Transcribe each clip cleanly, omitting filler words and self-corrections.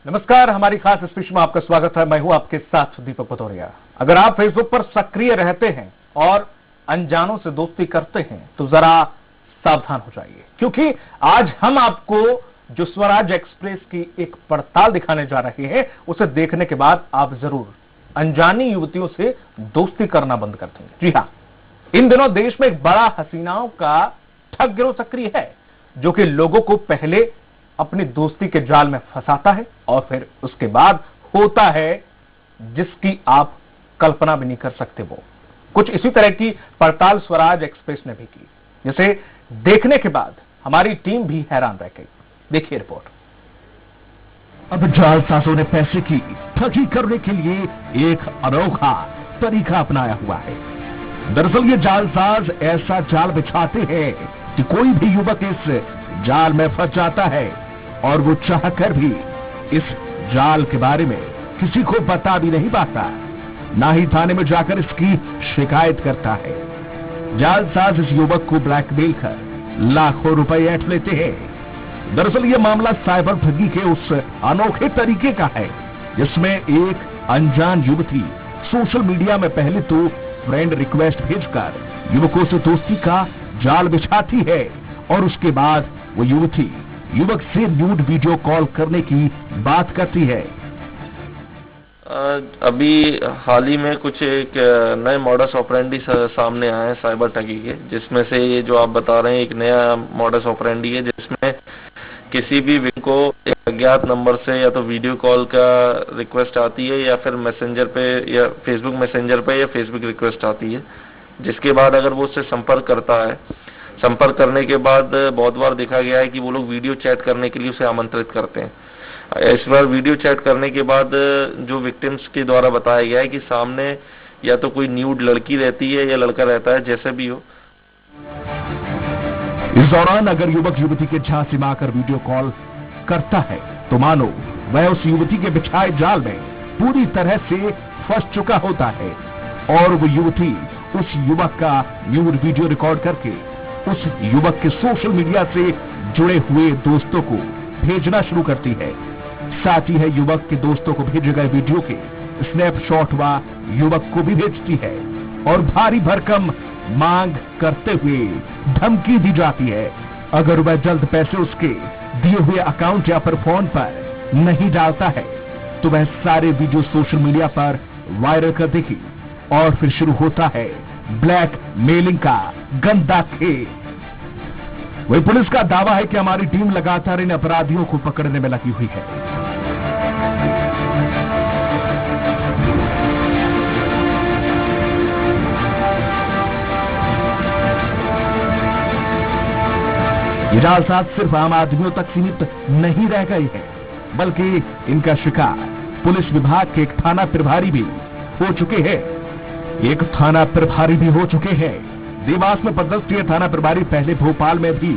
नमस्कार, हमारी खास स्पेशल में आपका स्वागत है। मैं हूं आपके साथ दीपक पतौरिया। अगर आप फेसबुक पर सक्रिय रहते हैं और अनजानों से दोस्ती करते हैं तो जरा सावधान हो जाइए, क्योंकि आज हम आपको जो स्वराज एक्सप्रेस की एक पड़ताल दिखाने जा रहे हैं, उसे देखने के बाद आप जरूर अनजानी युवतियों से दोस्ती करना बंद कर देंगे। जी हां, इन दिनों देश में एक बड़ा हसीनाओं का ठग गिरोह सक्रिय है, जो कि लोगों को पहले अपनी दोस्ती के जाल में फंसाता है और फिर उसके बाद होता है जिसकी आप कल्पना भी नहीं कर सकते। वो कुछ इसी तरह की पड़ताल स्वराज एक्सप्रेस ने भी की, जिसे देखने के बाद हमारी टीम भी हैरान रह गई। देखिए रिपोर्ट। अब जालसाजों ने पैसे की ठगी करने के लिए एक अनोखा तरीका अपनाया हुआ है। दरअसल ये जालसाज ऐसा जाल बिछाते हैं कि कोई भी युवक इस जाल में फंस जाता है और वो चाहकर भी इस जाल के बारे में किसी को बता भी नहीं पाता, ना ही थाने में जाकर इसकी शिकायत करता है। जालसाज इस युवक को ब्लैकमेल कर लाखों रुपए ऐंठ लेते हैं। दरअसल ये मामला साइबर ठगी के उस अनोखे तरीके का है जिसमें एक अनजान युवती सोशल मीडिया में पहले तो फ्रेंड रिक्वेस्ट भेजकर युवकों से दोस्ती का जाल बिछाती है और उसके बाद वो युवती युवक से न्यूड वीडियो कॉल करने की बात करती है। अभी हाल ही में कुछ एक नए मॉडस ऑपरेंडी सामने आए हैं साइबर ठगी के, जिसमें से ये जो आप बता रहे हैं एक नया मॉडस ऑपरेंडी है, जिसमें किसी भी व्यक्ति को एक अज्ञात नंबर से या तो वीडियो कॉल का रिक्वेस्ट आती है या फिर मैसेंजर पे या फेसबुक मैसेंजर पे या फेसबुक रिक्वेस्ट आती है, जिसके बाद अगर वो उससे संपर्क करता है, संपर्क करने के बाद बहुत बार देखा गया है कि वो लोग वीडियो चैट करने के लिए उसे आमंत्रित करते हैं। इस बार वीडियो चैट करने के बाद जो विक्टिम्स के द्वारा बताया गया है कि सामने या तो कोई न्यूड लड़की रहती है या लड़का रहता है, जैसे भी हो। इस दौरान अगर युवक युवती के झांसे में आकर वीडियो कॉल करता है तो मानो वह उस युवती के बिछाए जाल में पूरी तरह से फंस चुका होता है और वो युवती उस युवक का न्यूड वीडियो रिकॉर्ड करके उस युवक के सोशल मीडिया से जुड़े हुए दोस्तों को भेजना शुरू करती है। साथ ही है युवक के दोस्तों को भेजे गए वीडियो के स्नैपशॉट व युवक को भी भेजती है और भारी भरकम मांग करते हुए धमकी दी जाती है। अगर वह जल्द पैसे उसके दिए हुए अकाउंट या फिर फोन पर नहीं डालता है तो वह सारे वीडियो सोशल मीडिया पर वायरल कर देगी और फिर शुरू होता है ब्लैक मेलिंग का गंदा खेल। वही पुलिस का दावा है कि हमारी टीम लगातार इन अपराधियों को पकड़ने में लगी हुई है। ये जालसाज सिर्फ आम आदमियों तक सीमित नहीं रह गए हैं, बल्कि इनका शिकार पुलिस विभाग के एक थाना प्रभारी भी हो चुके हैं। देवास में पदस्थ ये थाना प्रभारी पहले भोपाल में भी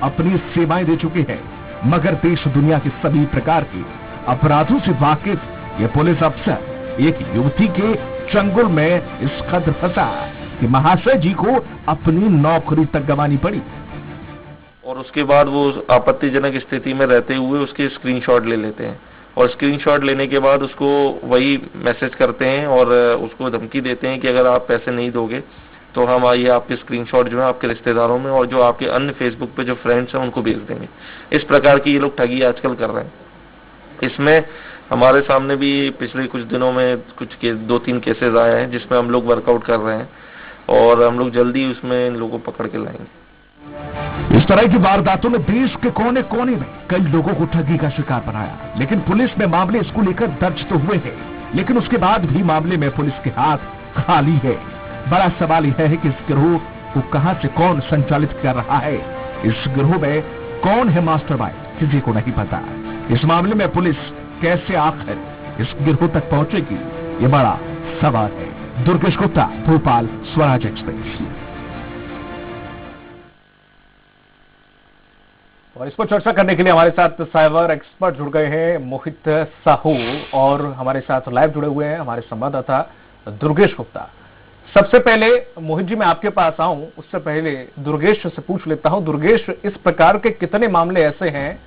अपनी सेवाएं दे चुके हैं, मगर देश दुनिया के सभी प्रकार के अपराधों से वाकिफ ये पुलिस अफसर एक युवती के चंगुल में इस कदर फंसा कि महाशय जी को अपनी नौकरी तक गंवानी पड़ी। और उसके बाद वो आपत्तिजनक स्थिति में रहते हुए उसके स्क्रीनशॉट ले लेते हैं और स्क्रीनशॉट लेने के बाद उसको वही मैसेज करते हैं और उसको धमकी देते हैं कि अगर आप पैसे नहीं दोगे तो हम आइए आपके स्क्रीनशॉट जो है आपके रिश्तेदारों में और जो आपके अन्य फेसबुक पे जो फ्रेंड्स हैं उनको भेज देंगे। इस प्रकार की ये लोग ठगी आजकल कर रहे हैं। इसमें हमारे सामने भी पिछले कुछ दिनों में कुछ 2-3 केसेस आए हैं जिसमें हम लोग वर्कआउट कर रहे हैं और हम लोग जल्दी उसमें इन लोगों को पकड़ के लाएंगे। इस तरह की वारदातों ने देश के कोने कोने में कई लोगों को ठगी का शिकार बनाया, लेकिन पुलिस में मामले इसको लेकर दर्ज तो हुए हैं, लेकिन उसके बाद भी मामले में पुलिस के हाथ खाली है। बड़ा सवाल यह है कि इस गिरोह को कहां से कौन संचालित कर रहा है, इस गिरोह में कौन है मास्टरमाइंड, किसी को नहीं पता। इस मामले में पुलिस कैसे आखिर इस गिरोह तक पहुंचेगी, ये बड़ा सवाल है। दुर्गेश गुप्ता, भोपाल, स्वराज एक्सप्रेस। और इस पर चर्चा करने के लिए हमारे साथ साइबर एक्सपर्ट जुड़ गए हैं मोहित साहू, और हमारे साथ लाइव जुड़े हुए हैं हमारे संवाददाता दुर्गेश गुप्ता। सबसे पहले मोहित जी मैं आपके पास आऊं, उससे पहले दुर्गेश से पूछ लेता हूं। दुर्गेश, इस प्रकार के कितने मामले ऐसे हैं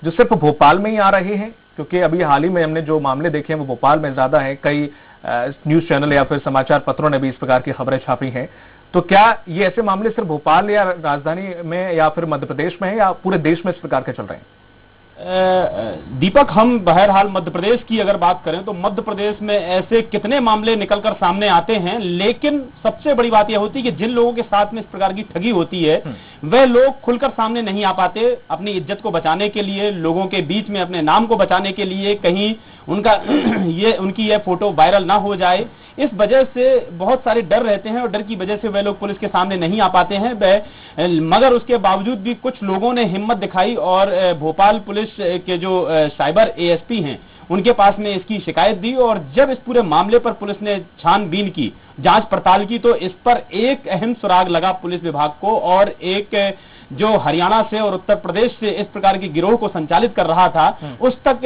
जो सिर्फ भोपाल में ही आ रहे हैं क्योंकि अभी हाल ही में हमने जो मामले देखे हैं वो भोपाल में ज्यादा है, कई न्यूज चैनल या फिर समाचार पत्रों ने भी इस प्रकार की खबरें छापी हैं। तो क्या ये ऐसे मामले सिर्फ भोपाल या राजधानी में या फिर मध्य प्रदेश में है या पूरे देश में इस प्रकार के चल रहे हैं? दीपक, हम बहरहाल मध्य प्रदेश की अगर बात करें तो मध्य प्रदेश में ऐसे कितने मामले निकलकर सामने आते हैं, लेकिन सबसे बड़ी बात यह होती है कि जिन लोगों के साथ में इस प्रकार की ठगी होती है वह लोग खुलकर सामने नहीं आ पाते। अपनी इज्जत को बचाने के लिए, लोगों के बीच में अपने नाम को बचाने के लिए, कहीं उनका उनकी यह फोटो वायरल ना हो जाए, इस वजह से बहुत सारे डर रहते हैं और डर की वजह से वे लोग पुलिस के सामने नहीं आ पाते हैं। मगर उसके बावजूद भी कुछ लोगों ने हिम्मत दिखाई और भोपाल पुलिस के जो साइबर एएसपी हैं उनके पास में इसकी शिकायत दी, और जब इस पूरे मामले पर पुलिस ने छानबीन की, जांच पड़ताल की, तो इस पर एक अहम सुराग लगा पुलिस विभाग को, और एक जो हरियाणा से और उत्तर प्रदेश से इस प्रकार की गिरोह को संचालित कर रहा था उस तक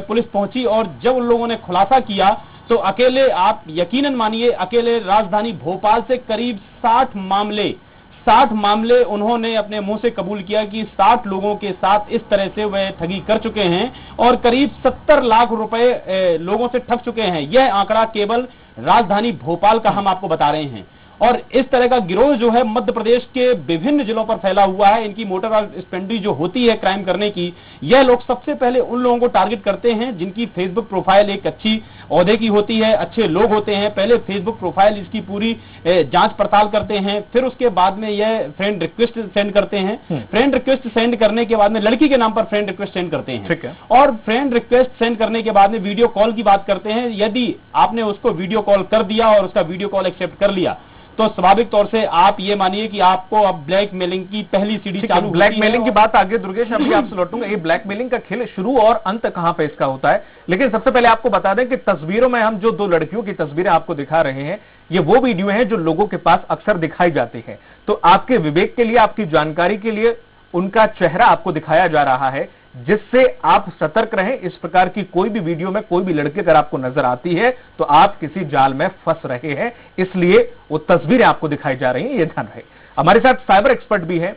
पुलिस पहुंची। और जब उन लोगों ने खुलासा किया तो अकेले, आप यकीनन मानिए, अकेले राजधानी भोपाल से करीब 60 मामले उन्होंने अपने मुंह से कबूल किया कि 60 लोगों के साथ इस तरह से वे ठगी कर चुके हैं और करीब 70 लाख रुपए लोगों से ठग चुके हैं। यह आंकड़ा केवल राजधानी भोपाल का हम आपको बता रहे हैं। और इस तरह का गिरोह जो है मध्य प्रदेश के विभिन्न जिलों पर फैला हुआ है। इनकी मोटर और स्पेंड्री जो होती है क्राइम करने की, यह लोग सबसे पहले उन लोगों को टारगेट करते हैं जिनकी फेसबुक प्रोफाइल एक अच्छी ओहदे की होती है, अच्छे लोग होते हैं। पहले फेसबुक प्रोफाइल इसकी पूरी जांच पड़ताल करते हैं, फिर उसके बाद में यह फ्रेंड रिक्वेस्ट सेंड करते हैं। फ्रेंड रिक्वेस्ट सेंड करने के बाद में लड़की के नाम पर फ्रेंड रिक्वेस्ट सेंड करते हैं, ठीक है। और फ्रेंड रिक्वेस्ट सेंड करने के बाद में वीडियो कॉल की बात करते हैं। यदि आपने उसको वीडियो कॉल कर दिया और उसका वीडियो कॉल एक्सेप्ट कर लिया तो स्वाभाविक तौर से आप ये मानिए कि आपको अब ब्लैकमेलिंग की पहली सीढ़ी चालू। ब्लैकमेलिंग की बात आगे दुर्गेश अभी आपसे लौटूंगा, ये ब्लैकमेलिंग का खेल शुरू और अंत कहां पे इसका होता है। लेकिन सबसे पहले आपको बता दें कि तस्वीरों में हम जो 2 लड़कियों की तस्वीरें आपको दिखा रहे हैं, ये वो वीडियो हैं जो लोगों के पास अक्सर दिखाई जाती है। तो आपके विवेक के लिए, आपकी जानकारी के लिए उनका चेहरा आपको दिखाया जा रहा है, जिससे आप सतर्क रहें। इस प्रकार की कोई भी वीडियो में कोई भी लड़की अगर आपको नजर आती है तो आप किसी जाल में फंस रहे हैं, इसलिए वो तस्वीरें आपको दिखाई जा रही हैं, ये ध्यान रहे। हमारे साथ साइबर एक्सपर्ट भी है।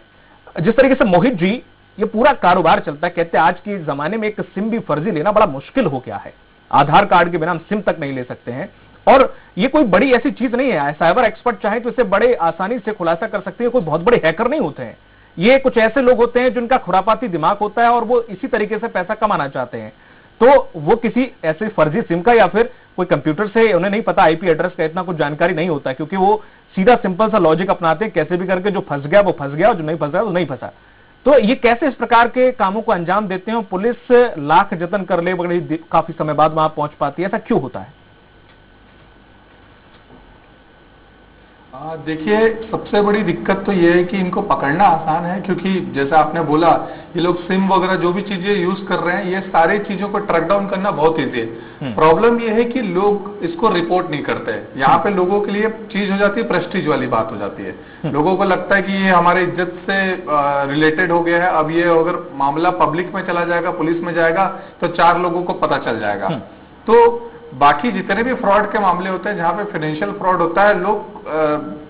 जिस तरीके से मोहित जी, ये पूरा कारोबार चलता है, कहते हैं आज के जमाने में एक सिम भी फर्जी लेना बड़ा मुश्किल हो गया है। आधार कार्ड के बिना हम सिम तक नहीं ले सकते हैं, और ये कोई बड़ी ऐसी चीज नहीं है। साइबर एक्सपर्ट चाहे तो इसे बड़े आसानी से खुलासा कर सकते हैं। कोई बहुत बड़े हैकर नहीं होते हैं, ये कुछ ऐसे लोग होते हैं जिनका खुरापाती दिमाग होता है और वो इसी तरीके से पैसा कमाना चाहते हैं। तो वो किसी ऐसे फर्जी सिम का या फिर कोई कंप्यूटर से, उन्हें नहीं पता आईपी एड्रेस का, इतना कुछ जानकारी नहीं होता है, क्योंकि वो सीधा सिंपल सा लॉजिक अपनाते हैं, कैसे भी करके जो फंस गया वो फंस गया और जो नहीं फंसा वो नहीं फंसा। तो ये कैसे इस प्रकार के कामों को अंजाम देते हैं, पुलिस लाख जतन कर ले बड़ी काफी समय बाद वहां पहुंच पाती है, ऐसा क्यों होता है? देखिए, सबसे बड़ी दिक्कत तो ये है कि इनको पकड़ना आसान है, क्योंकि जैसा आपने बोला, ये लोग सिम वगैरह जो भी चीजें यूज कर रहे हैं, ये सारी चीजों को ट्रैक डाउन करना बहुत इजी है। प्रॉब्लम ये है कि लोग इसको रिपोर्ट नहीं करते हैं। यहाँ पे लोगों के लिए चीज हो जाती है, प्रेस्टीज वाली बात हो जाती है। लोगों को लगता है कि ये हमारे इज्जत से रिलेटेड हो गया है, अब ये अगर मामला पब्लिक में चला जाएगा, पुलिस में जाएगा, तो 4 लोगों को पता चल जाएगा। तो बाकी जितने भी फ्रॉड के मामले होते हैं, जहां पे फाइनेंशियल फ्रॉड होता है, लोग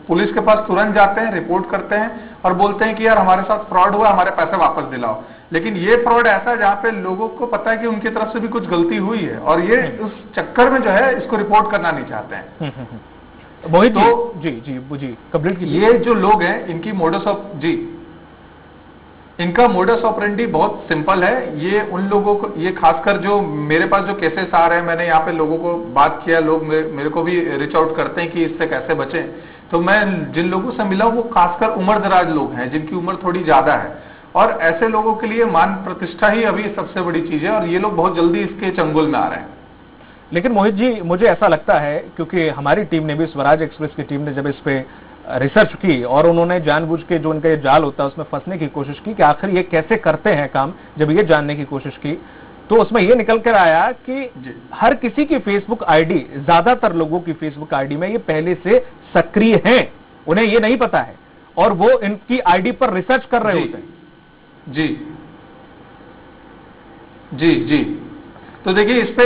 पुलिस के पास तुरंत जाते हैं, रिपोर्ट करते हैं और बोलते हैं कि यार हमारे साथ फ्रॉड हुआ, हमारे पैसे वापस दिलाओ। लेकिन ये फ्रॉड ऐसा है जहां पे लोगों को पता है कि उनकी तरफ से भी कुछ गलती हुई है, और ये उस चक्कर में जो है इसको रिपोर्ट करना नहीं चाहते हैं। मोहित जी कंप्लीट कीजिए। ये जो लोग हैं, इनकी इनका मोडस ऑपरेंडी बहुत सिंपल है। ये उन लोगों को, ये खासकर जो मेरे पास जो केसेस आ रहे हैं, मैंने यहाँ पे लोगों को बात किया, लोग मेरे को भी रीच आउट करते हैं कि इससे कैसे बचें। तो मैं जिन लोगों से मिला वो खासकर उम्र दराज लोग हैं, जिनकी उम्र थोड़ी ज्यादा है, और ऐसे लोगों के लिए मान प्रतिष्ठा ही अभी सबसे बड़ी चीज है, और ये लोग बहुत जल्दी इसके चंगुल में आ रहे हैं। लेकिन मोहित जी, मुझे ऐसा लगता है, क्योंकि हमारी टीम ने भी, स्वराज एक्सप्रेस की टीम ने जब इस पे रिसर्च की और उन्होंने जानबूझ के जो उनका ये जाल होता है उसमें फंसने की कोशिश की कि आखिर ये कैसे करते हैं काम, जब ये जानने की कोशिश की तो उसमें ये निकल कर आया कि हर किसी की फेसबुक आईडी, ज्यादातर लोगों की फेसबुक आईडी में ये पहले से सक्रिय हैं, उन्हें ये नहीं पता है और वो इनकी आईडी पर रिसर्च कर रहे होते हैं। जी। तो देखिए, इस पे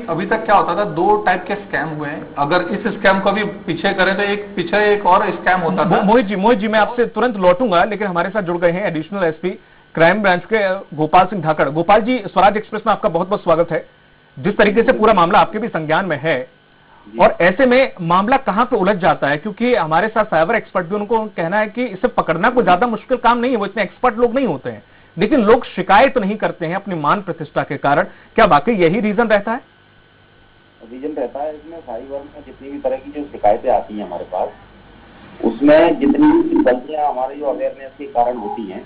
अभी तक क्या होता था, 2 टाइप के स्कैम हुए हैं। अगर इस स्कैम को भी पीछे करें तो पीछे एक और स्कैम होता था। मोहित जी मैं आपसे तुरंत लौटूंगा, लेकिन हमारे साथ जुड़ गए हैं एडिशनल एसपी क्राइम ब्रांच के गोपाल सिंह धाकड़। गोपाल जी, स्वराज एक्सप्रेस में आपका बहुत बहुत स्वागत है। जिस तरीके से पूरा मामला आपके भी संज्ञान में है, और ऐसे में मामला कहां पे उलझ जाता है, क्योंकि हमारे साथ साइबर एक्सपर्ट भी, उनको कहना है कि इसे पकड़ना कोई ज्यादा मुश्किल काम नहीं है, वो इतने एक्सपर्ट लोग नहीं होते हैं, लेकिन लोग शिकायत नहीं करते हैं अपनी मान प्रतिष्ठा के कारण। क्या वाकई यही रीजन रहता है? रीजन रहता है इसमें साइबर में जितनी भी तरह की जो शिकायतें आती हैं हमारे पास, उसमें जितनी भी गलतियां हमारे जो अवेयरनेस के कारण होती हैं,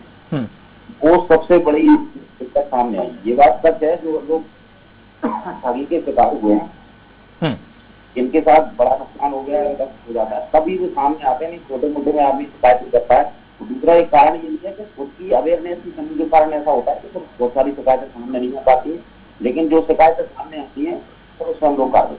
वो सबसे बड़ी दिक्कत सामने आई। ये बात सच है, जो लोग ठगी के शिकार हुए हैं, जिनके साथ बड़ा नुकसान हो गया है, हो जाता है, तभी वो सामने आते हैं। नहीं, छोटे मोटे में आदमी शिकायत करता है। तो दूसरा एक कारण ये है कि खुद की अवेयरनेस की कमी के कारण ऐसा होता है कि तो बहुत सारी शिकायतें सामने नहीं आ पाती है, लेकिन जो शिकायतें सामने आती हैं तो उसमें हम लोग कार्य।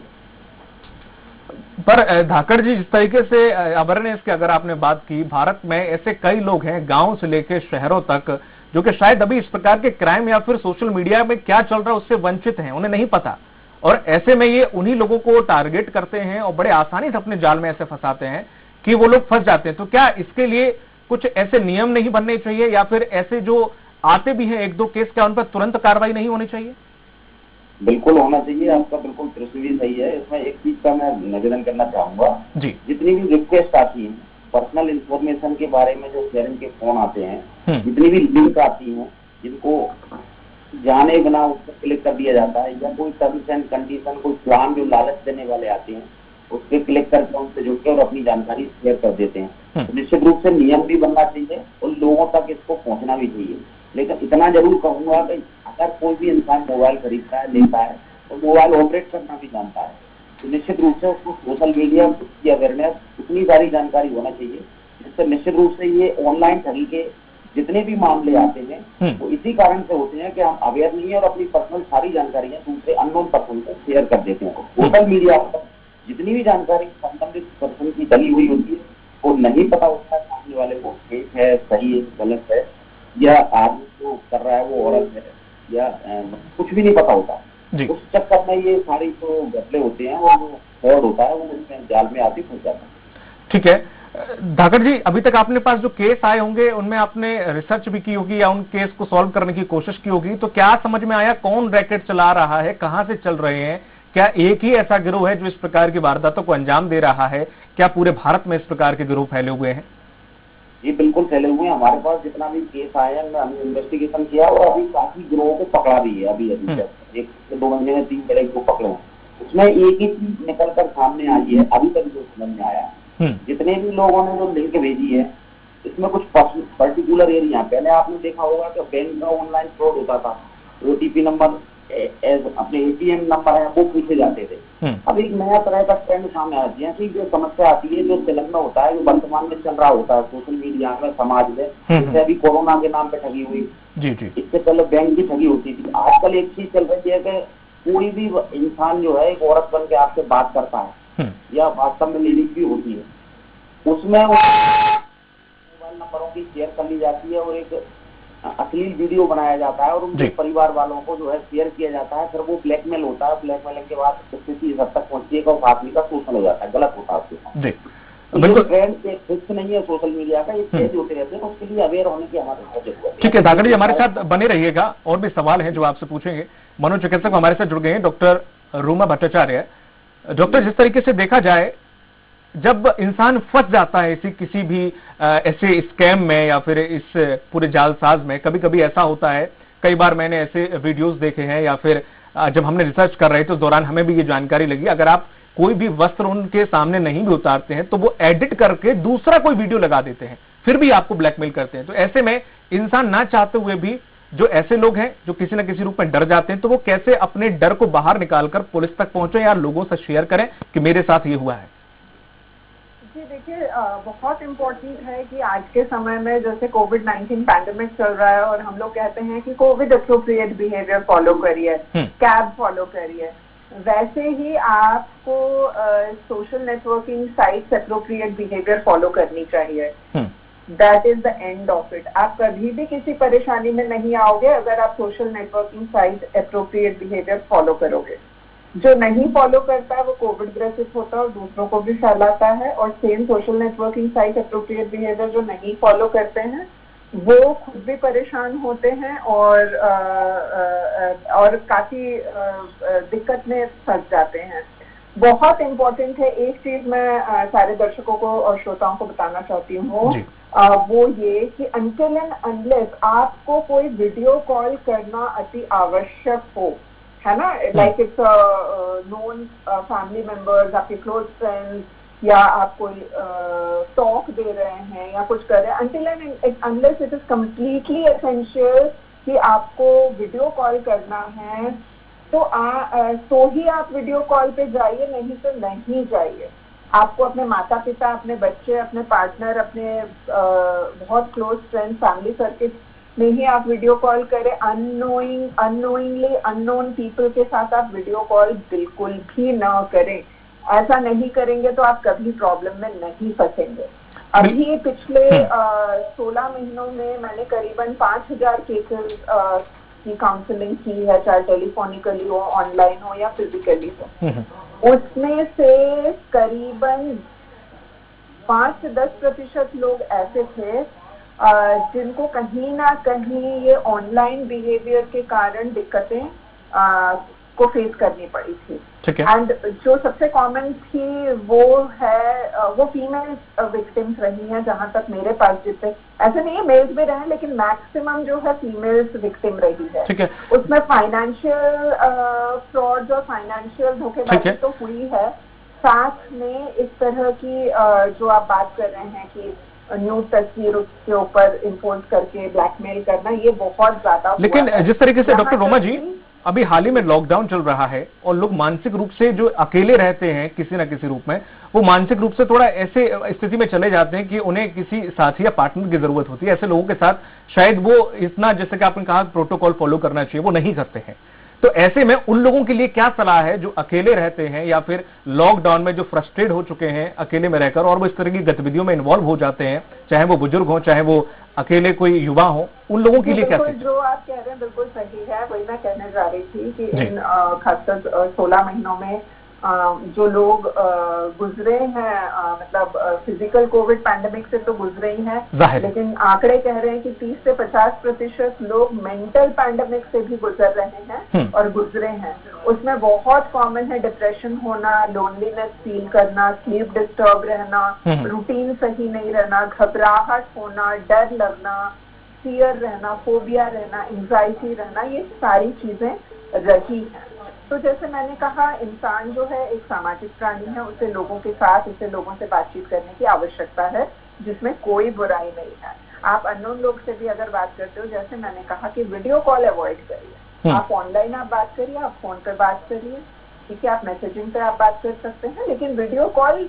पर धाकड़ जी, जिस तरीके से अवेयरनेस की अगर आपने बात की, भारत में ऐसे कई लोग हैं गांव से लेकर शहरों तक, जो कि शायद अभी इस प्रकार के क्राइम या फिर सोशल मीडिया में क्या चल रहा है उससे वंचित हैं, उन्हें नहीं पता, और ऐसे में ये उन्हीं लोगों को टारगेट करते हैं और बड़े आसानी से अपने जाल में ऐसे फंसाते हैं कि वो लोग फंस जाते हैं। तो क्या इसके लिए कुछ ऐसे नियम नहीं बनने चाहिए, या फिर ऐसे जो आते भी हैं एक दो केस, क्या उन पर तुरंत कार्रवाई नहीं होनी चाहिए? बिल्कुल होना चाहिए, आपका बिल्कुल प्रश्न भी सही है। इसमें एक चीज का मैं निवेदन करना चाहूंगा जी। जितनी भी रिक्वेस्ट आती है पर्सनल इंफॉर्मेशन के बारे में, जो शेयरिंग के फोन आते हैं, जितनी भी लिंक आती हैं, जिनको जाने बिना उस पर क्लिक कर दिया जाता है, या कोई टर्म्स एंड कंडीशन, कोई प्लान जो लालच देने वाले आते हैं, उस पर क्लिक करके उनसे जुड़ के और अपनी जानकारी शेयर कर देते हैं। तो निश्चित रूप से नियम भी बनना चाहिए और लोगों तक इसको पहुंचना भी चाहिए। लेकिन इतना जरूर कहूंगा कि अगर कोई भी इंसान मोबाइल खरीदता है, लेता है, तो मोबाइल ऑपरेट करना भी जानता है, तो निश्चित रूप से उसको सोशल मीडिया की अवेयरनेस, इतनी सारी जानकारी होना चाहिए, जिससे निश्चित रूप से ये ऑनलाइन ठगी के जितने भी मामले आते हैं वो इसी कारण से होते हैं कि हम अवेयर नहीं है और अपनी पर्सनल सारी जानकारियां दूसरे अननोन पर्सन को शेयर कर देते हैं। सोशल मीडिया पर जितनी भी जानकारी संबंधित पर्सन की डली हुई होती है, वो नहीं पता होता है सामने वाले को ठीक है, सही है, गलत है, या आदमी जो कर रहा है वो औरत है, या कुछ भी नहीं पता होता। उस चक्कर में ये सारी जो घपले होते हैं और जो फ्रॉड होता है वो उसमें जाल में आती फंस जाता है। ठीक है धाकड़ जी, अभी तक आपने पास जो केस आए होंगे उनमें आपने रिसर्च भी की होगी या उन केस को सॉल्व करने की कोशिश की होगी, तो क्या समझ में आया कौन रैकेट चला रहा है, कहां से चल रहे हैं? क्या एक ही ऐसा गिरोह है जो इस प्रकार की वारदातों को अंजाम दे रहा है? क्या पूरे भारत में इस प्रकार के गिरोह फैले हुए हैं? जी बिल्कुल फैले हुए हैं। हमारे पास जितना भी केस आए हैं हमने इन्वेस्टिगेशन किया और अभी काफी गिरोह को पकड़ा भी है। अभी 1 से 2 महीने में 3 बड़े गिरोह पकड़े हैं। उसमें एक ही चीज निकल कर सामने आई है अभी तक जो समझ में आया। जितने भी लोगों ने जो लिंक भेजी है इसमें कुछ पर्टिकुलर एरिया, पहले आपने देखा होगा कि बैंक का ऑनलाइन फ्रॉड होता था, ओटीपी नंबर अपने एटीएम नंबर है वो पूछे जाते थे। अब एक नया तरह का ट्रेंड सामने आया, जैसी जो समस्या आती है, जो संलग्न होता है, जो वर्तमान में चल रहा होता है सोशल मीडिया में, समाज में, जैसे अभी कोरोना के नाम पे ठगी हुई, इससे पहले बैंक की ठगी होती थी। आजकल एक चीज चल रही है कि कोई भी इंसान जो है एक औरत बन के आपसे बात करता है या वास्तव में लेडीज भी होती है, उसमें मोबाइल नंबरों की शेयर कर ली जाती है और एक अश्लील वीडियो बनाया जाता है और उनके परिवार वालों को जो है शेयर किया जाता है। फिर वो ब्लैकमेल होता है, ब्लैकमेलिंग के बाद स्थिति इस हद तक पहुंचती है कि उस आदमी का शोषण हो जाता है, गलत होता है उसके साथ। बिल्कुल ट्रेंड फिक्स नहीं है सोशल मीडिया का, ये चेंज होते रहते हैं, उसके लिए अवेयर होने की हमारी बहुत जरूरत है। ठीक है धाकड़ जी, हमारे साथ बने रहिएगा, और भी सवाल हैं जो आपसे पूछेंगे। मनोचिकित्सक हमारे साथ जुड़ गए हैं, डॉक्टर रूमा भट्टाचार्य। डॉक्टर, जिस तरीके से देखा जाए, जब इंसान फंस जाता है किसी भी ऐसे स्कैम में या फिर इस पूरे जालसाज में, कभी कभी ऐसा होता है, कई बार मैंने ऐसे वीडियोस देखे हैं या फिर जब हमने रिसर्च कर रहे थे उस दौरान हमें भी ये जानकारी लगी, अगर आप कोई भी वस्त्र उनके सामने नहीं भी उतारते हैं तो वो एडिट करके दूसरा कोई वीडियो लगा देते हैं, फिर भी आपको ब्लैकमेल करते हैं। तो ऐसे में इंसान ना चाहते हुए भी, जो ऐसे लोग हैं जो किसी न किसी रूप में डर जाते हैं, तो वो कैसे अपने डर को बाहर निकालकर पुलिस तक पहुंचे या लोगों से शेयर करें कि मेरे साथ ये हुआ है? जी देखिए, बहुत इम्पोर्टेंट है कि आज के समय में जैसे कोविड-19 पैंडेमिक चल रहा है और हम लोग कहते हैं कि कोविड अप्रोप्रिएट बिहेवियर फॉलो करिए, कैब फॉलो करिए, वैसे ही आपको social networking sites appropriate behaviour follow करनी चाहिए। That is the end of it. आप कभी भी किसी परेशानी में नहीं आओगे अगर आप social networking site appropriate behaviour follow करोगे। जो नहीं फॉलो करता है वो कोविड ग्रसित होता है और दूसरों को भी फैलाता है, और same social networking site appropriate behaviour जो नहीं फॉलो करते हैं वो खुद भी परेशान होते हैं और काफी दिक्कत में फंस जाते हैं। बहुत इम्पोर्टेंट है, एक चीज मैं सारे दर्शकों को और श्रोताओं को बताना चाहती हूँ, वो ये कि अनटिल एंड अनलेस आपको कोई वीडियो कॉल करना अति आवश्यक हो, है ना, like it's known family members, आपके क्लोज फ्रेंड्स, या आप कोई टॉक दे रहे हैं या कुछ कर रहे हैं, until and unless it is completely essential कि आपको वीडियो कॉल करना है, तो ही आप वीडियो कॉल पे जाइए, नहीं तो नहीं जाइए। आपको अपने माता पिता, अपने बच्चे, अपने पार्टनर, अपने बहुत क्लोज फ्रेंड, फैमिली सर्किट में ही आप वीडियो कॉल करें। अननोइंगली अननोन पीपल के साथ आप वीडियो कॉल बिल्कुल भी ना करें। ऐसा नहीं करेंगे तो आप कभी प्रॉब्लम में नहीं फंसेंगे। अभी पिछले 16 महीनों में मैंने करीबन 5000 केसेस की काउंसलिंग की है, चाहे टेलीफोनिकली हो, ऑनलाइन हो या फिजिकली हो। उसमें से करीबन 5 से 10% लोग ऐसे थे जिनको कहीं ना कहीं ये ऑनलाइन बिहेवियर के कारण दिक्कतें को फेस करनी पड़ी थी। एंड जो सबसे कॉमन थी वो फीमेल विक्टिम्स रही हैं, जहां तक मेरे पास जितने, ऐसे नहीं है मेल्स भी रहे, लेकिन मैक्सिमम जो है फीमेल्स विक्टिम रही है। उसमें फाइनेंशियल फ्रॉड्स और फाइनेंशियल धोखेबाजी तो हुई है, साथ में इस तरह की जो आप बात कर रहे हैं कि न्यूड तस्वीर उसके ऊपर इम्पोज करके ब्लैकमेल करना, ये बहुत ज्यादा। लेकिन जिस तरीके से डॉक्टर रोमा जी अभी हाल ही में लॉकडाउन चल रहा है और लोग मानसिक रूप से जो अकेले रहते हैं किसी ना किसी रूप में, वो मानसिक रूप से थोड़ा ऐसे स्थिति में चले जाते हैं कि उन्हें किसी साथी या पार्टनर की जरूरत होती है। ऐसे लोगों के साथ शायद वो इतना, जैसे कि आपने कहा, प्रोटोकॉल फॉलो करना चाहिए, वो नहीं करते हैं। तो ऐसे में उन लोगों के लिए क्या सलाह है जो अकेले रहते हैं या फिर लॉकडाउन में जो फ्रस्ट्रेट हो चुके हैं अकेले में रहकर और वो इस तरह की गतिविधियों में इन्वॉल्व हो जाते हैं, चाहे वो बुजुर्ग हो, चाहे वो अकेले कोई युवा हो, उन लोगों के लिए क्या? जो आप कह रहे हैं बिल्कुल सही है, वही मैं कहने जा रही थी कि इन खासकर 16 महीनों में जो लोग गुजरे हैं, मतलब फिजिकल कोविड पैंडेमिक से तो गुजरे ही हैं, लेकिन आंकड़े कह रहे हैं कि 30 से 50% लोग मेंटल पैंडेमिक से भी गुजर रहे हैं और गुजरे हैं। उसमें बहुत कॉमन है डिप्रेशन होना, लोनलीनेस फील करना, स्लीप डिस्टर्ब रहना, रूटीन सही नहीं रहना, घबराहट होना, डर लगना, फियर रहना, फोबिया रहना, एंजाइटी रहना, ये सारी चीजें रही हैं। तो जैसे मैंने कहा, इंसान जो है एक सामाजिक प्राणी है, उसे लोगों के साथ, उसे लोगों से बातचीत करने की आवश्यकता है, जिसमें कोई बुराई नहीं है। आप अननोन लोग से भी अगर बात करते हो, जैसे मैंने कहा कि वीडियो कॉल अवॉइड करिए। आप ऑनलाइन आप बात करिए, आप फोन पर बात करिए, ठीक है, आप मैसेजिंग पे आप बात कर सकते हैं, लेकिन video call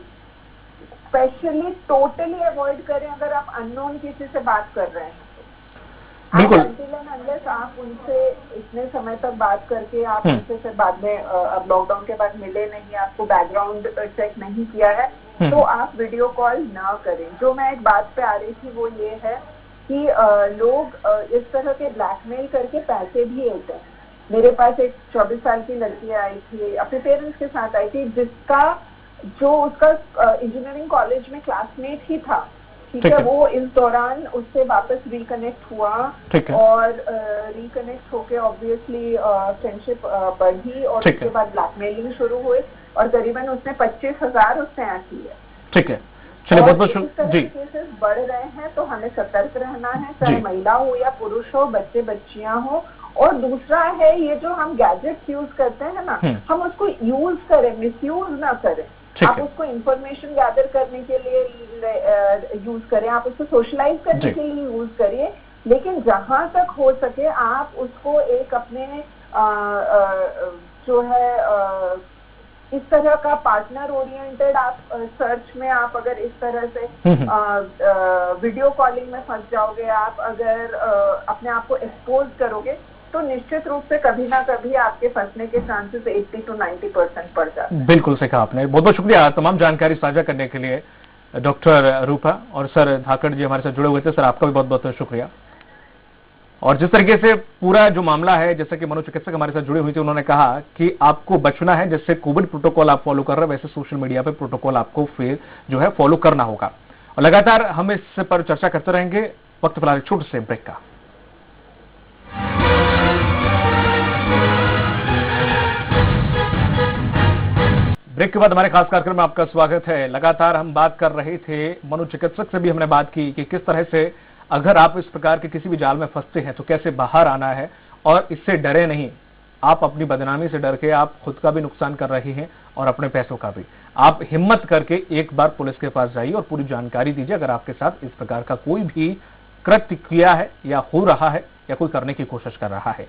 specially totally avoid करें अगर आप अननोन किसी से बात कर रहे हैं। बिल्कुल। अनलेस आप उनसे इतने समय तक बात करके आप उनसे फिर बाद में अब लॉकडाउन के बाद मिले नहीं, आपको बैकग्राउंड चेक नहीं किया है, तो आप वीडियो कॉल ना करें। जो मैं एक बात पे आ रही थी वो ये है कि लोग इस तरह के ब्लैकमेल करके पैसे भी लेते हैं। मेरे पास एक 24 साल की लड़की आई थी, अपने पेरेंट्स के साथ आई थी, जिसका उसका इंजीनियरिंग कॉलेज में क्लासमेट ही था, ठीक है। वो इस दौरान उससे वापस रिकनेक्ट हुआ और रिकनेक्ट होके ऑब्वियसली फ्रेंडशिप बढ़ी और उसके बाद ब्लैकमेलिंग शुरू हुई और करीबन उसने 25,000 उससे ऐसी है। ठीक है, चलिए बहुत बहुत जी। केसेस बढ़ रहे हैं तो हमें सतर्क रहना है, चाहे महिला हो या पुरुष हो, बच्चे बच्चियां हो। और दूसरा है ये जो हम गैजेट्स यूज करते हैं ना, हम उसको यूज करें, मिसयूज ना करें। आप उसको इंफॉर्मेशन गैदर करने के लिए यूज करें, आप उसको सोशलाइज करने के लिए यूज करिए, लेकिन जहां तक हो सके आप उसको एक अपने जो है इस तरह का पार्टनर ओरिएंटेड आप सर्च में आप अगर इस तरह से वीडियो कॉलिंग में फंस जाओगे, आप अगर अपने आप को एक्सपोज करोगे, तो निश्चित रूप से कभी ना कभी आपके फंसने के चांसेस 80 to 90% बढ़ जाते हैं। बिल्कुल सही कहा आपने। बहुत बहुत शुक्रिया तमाम जानकारी साझा करने के लिए डॉक्टर रूपा, और सर धाकड़ जी हमारे साथ जुड़े हुए थे। सर आपका भी बहुत बहुत शुक्रिया। और जिस तरीके से पूरा जो मामला है, जैसे कि मनोचिकित्सक हमारे साथ जुड़े हुए थे, उन्होंने कहा कि आपको बचना है, जैसे कोविड प्रोटोकॉल आप फॉलो कर रहे हैं वैसे सोशल मीडिया पे प्रोटोकॉल आपको फिर जो है फॉलो करना होगा। और लगातार हम इस पर चर्चा करते रहेंगे। वक्त फिलहाल एक छोटे से ब्रेक का। ब्रेक के बाद हमारे खास कार्यक्रम में आपका स्वागत है। लगातार हम बात कर रहे थे, मनोचिकित्सक से भी हमने बात की कि किस तरह से अगर आप इस प्रकार के किसी भी जाल में फंसते हैं तो कैसे बाहर आना है, और इससे डरे नहीं। आप अपनी बदनामी से डर के आप खुद का भी नुकसान कर रहे हैं और अपने पैसों का भी। आप हिम्मत करके एक बार पुलिस के पास जाइए और पूरी जानकारी दीजिए अगर आपके साथ इस प्रकार का कोई भी कृत्य किया है या हो रहा है या कोई करने की कोशिश कर रहा है।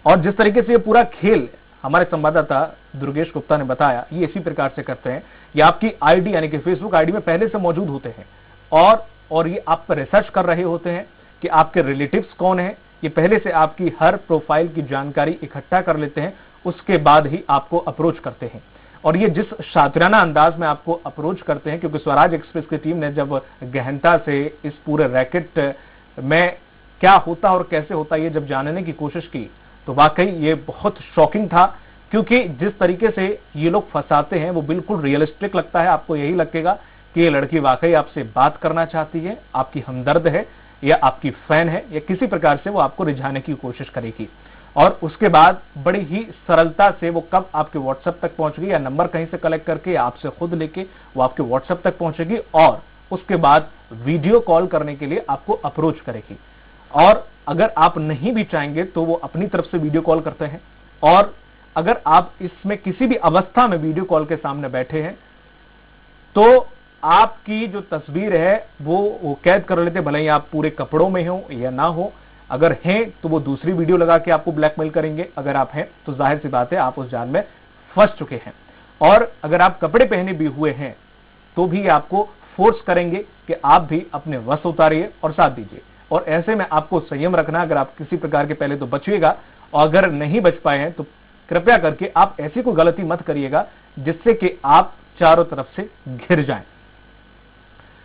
और जिस तरीके से ये पूरा खेल हमारे संवाददाता दुर्गेश गुप्ता ने बताया, ये इसी प्रकार से करते हैं। ये आपकी आईडी यानी कि फेसबुक आईडी में पहले से मौजूद होते हैं और ये आप पर रिसर्च कर रहे होते हैं कि आपके रिलेटिव्स कौन हैं। ये पहले से आपकी हर प्रोफाइल की जानकारी इकट्ठा कर लेते हैं, उसके बाद ही आपको अप्रोच करते हैं। और ये जिस शातिराना अंदाज में आपको अप्रोच करते हैं, क्योंकि स्वराज एक्सप्रेस की टीम ने जब गहनता से इस पूरे रैकेट में क्या होता और कैसे होता ये जब जानने की कोशिश की, तो वाकई ये बहुत शॉकिंग था। क्योंकि जिस तरीके से ये लोग फंसाते हैं वो बिल्कुल रियलिस्टिक लगता है। आपको यही लगेगा कि ये लड़की वाकई आपसे बात करना चाहती है, आपकी हमदर्द है या आपकी फैन है, या किसी प्रकार से वो आपको रिझाने की कोशिश करेगी। और उसके बाद बड़ी ही सरलता से वो कब आपके व्हाट्सएप तक पहुंच गई या नंबर कहीं से कलेक्ट करके आपसे खुद लेके वो आपके व्हाट्सएप तक पहुंचेगी और उसके बाद वीडियो कॉल करने के लिए आपको अप्रोच करेगी। और अगर आप नहीं भी चाहेंगे तो वो अपनी तरफ से वीडियो कॉल करते हैं, और अगर आप इसमें किसी भी अवस्था में वीडियो कॉल के सामने बैठे हैं तो आपकी जो तस्वीर है वो कैद कर लेते, भले ही आप पूरे कपड़ों में हो या ना हो। अगर हैं तो वो दूसरी वीडियो लगा के आपको ब्लैकमेल करेंगे। अगर आप हैं तो जाहिर सी बात है आप उस जाल में फंस चुके हैं। और अगर आप कपड़े पहने भी हुए हैं तो भी आपको फोर्स करेंगे कि आप भी अपने वश उतारिए और साथ दीजिए। और ऐसे में आपको संयम रखना। अगर आप किसी प्रकार के पहले तो बचिएगा, और अगर नहीं बच पाए हैं तो कृपया करके आप ऐसी कोई गलती मत करिएगा जिससे कि आप चारों तरफ से घिर जाएं।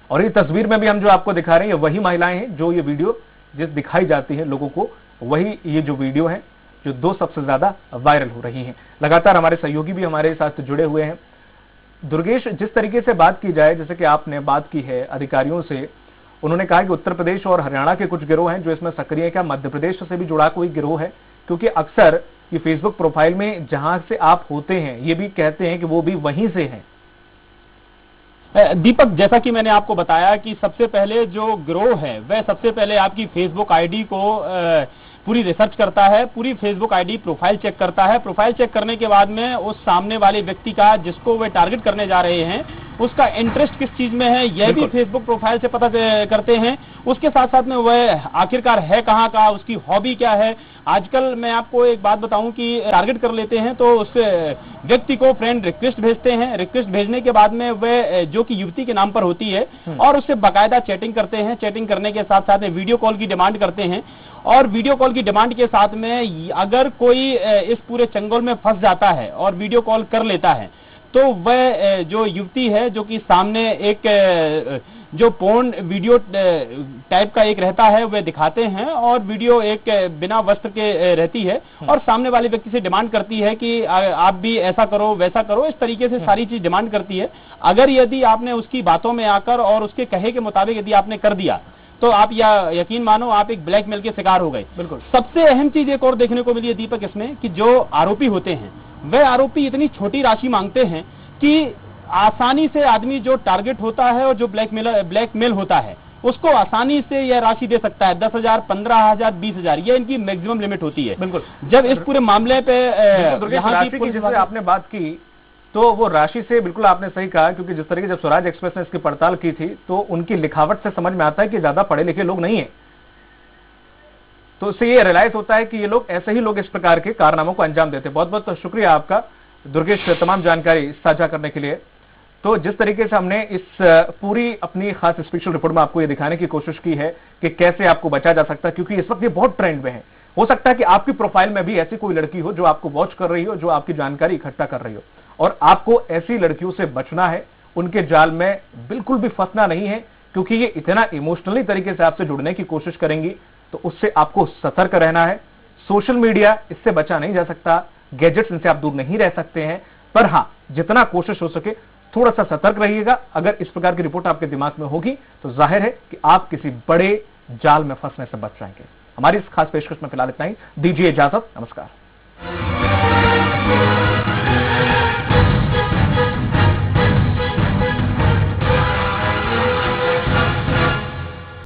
और ये तस्वीर में भी हम जो आपको दिखा रहे हैं वही महिलाएं हैं जो ये वीडियो जिस दिखाई जाती है लोगों को, वही ये जो वीडियो है जो 2 सबसे ज्यादा वायरल हो रही हैं। लगातार हमारे सहयोगी भी हमारे साथ जुड़े हुए हैं। दुर्गेश, जिस तरीके से बात की जाए, जैसे कि आपने बात की है अधिकारियों से, उन्होंने कहा कि उत्तर प्रदेश और हरियाणा के कुछ गिरोह हैं जो इसमें सक्रिय है। क्या मध्य प्रदेश से भी जुड़ा कोई गिरोह है? क्योंकि अक्सर ये फेसबुक प्रोफाइल में जहां से आप होते हैं ये भी कहते हैं कि वो भी वहीं से हैं। दीपक, जैसा कि मैंने आपको बताया कि सबसे पहले जो गिरोह है वह सबसे पहले आपकी फेसबुक आईडी को पूरी रिसर्च करता है, पूरी फेसबुक आईडी प्रोफाइल चेक करता है। प्रोफाइल चेक करने के बाद में उस सामने वाले व्यक्ति का जिसको वे टारगेट करने जा रहे हैं उसका इंटरेस्ट किस चीज में है यह भी फेसबुक प्रोफाइल से पता करते हैं। उसके साथ साथ में वह आखिरकार है कहाँ का, उसकी हॉबी क्या है। आजकल मैं आपको एक बात बताऊं कि टारगेट कर लेते हैं तो उस व्यक्ति को फ्रेंड रिक्वेस्ट भेजते हैं। रिक्वेस्ट भेजने के बाद में वह जो कि युवती के नाम पर होती है और उससे बाकायदा चैटिंग करते हैं। चैटिंग करने के साथ साथ में वीडियो कॉल की डिमांड करते हैं, और वीडियो कॉल की डिमांड के साथ में अगर कोई इस पूरे चंगुल में फंस जाता है और वीडियो कॉल कर लेता है तो वह जो युवती है जो कि सामने एक जो पोर्न वीडियो टाइप का एक रहता है वह दिखाते हैं, और वीडियो एक बिना वस्त्र के रहती है और सामने वाले व्यक्ति से डिमांड करती है कि आप भी ऐसा करो वैसा करो। इस तरीके से सारी चीज डिमांड करती है। अगर यदि आपने उसकी बातों में आकर और उसके कहे के मुताबिक यदि आपने कर दिया तो आप यकीन मानो आप एक ब्लैकमेल के शिकार हो गए। बिल्कुल। सबसे अहम चीज एक और देखने को मिली है दीपक इसमें कि जो आरोपी होते हैं वह आरोपी इतनी छोटी राशि मांगते हैं कि आसानी से आदमी जो टारगेट होता है और जो ब्लैकमेल होता है उसको आसानी से यह राशि दे सकता है। 10,000, 15,000, 20,000 ये इनकी मैक्सिमम लिमिट होती है। बिल्कुल। जब इस पूरे मामले पे यहाँ की जैसे आपने बात की तो वो राशि से बिल्कुल आपने सही कहा, क्योंकि जिस तरीके जब स्वराज एक्सप्रेस ने इसकी पड़ताल की थी तो उनकी लिखावट से समझ में आता है कि ज्यादा पढ़े लिखे लोग नहीं है। तो इससे ये रियलाइज होता है कि ये लोग ऐसे ही लोग इस प्रकार के कारनामों को अंजाम देते हैं। बहुत बहुत शुक्रिया आपका दुर्गेश तमाम जानकारी साझा करने के लिए। तो जिस तरीके से हमने इस पूरी अपनी खास स्पेशल रिपोर्ट में आपको ये दिखाने की कोशिश की है कि कैसे आपको बचा जा सकता है, क्योंकि इस वक्त ये बहुत ट्रेंड में है। हो सकता है कि आपकी प्रोफाइल में भी ऐसी कोई लड़की हो जो आपको वॉच कर रही हो, जो आपकी जानकारी इकट्ठा कर रही हो, और आपको ऐसी लड़कियों से बचना है। उनके जाल में बिल्कुल भी फंसना नहीं है, क्योंकि ये इतना इमोशनली तरीके से आपसे जुड़ने की कोशिश करेंगी, तो उससे आपको सतर्क रहना है। सोशल मीडिया इससे बचा नहीं जा सकता, गैजेट्स इनसे आप दूर नहीं रह सकते हैं, पर हां जितना कोशिश हो सके थोड़ा सा सतर्क रहिएगा। अगर इस प्रकार की रिपोर्ट आपके दिमाग में होगी तो जाहिर है कि आप किसी बड़े जाल में फंसने से बच जाएंगे। हमारी इस खास पेशकश में फिलहाल इतना ही। दीजिए इजाजत, नमस्कार।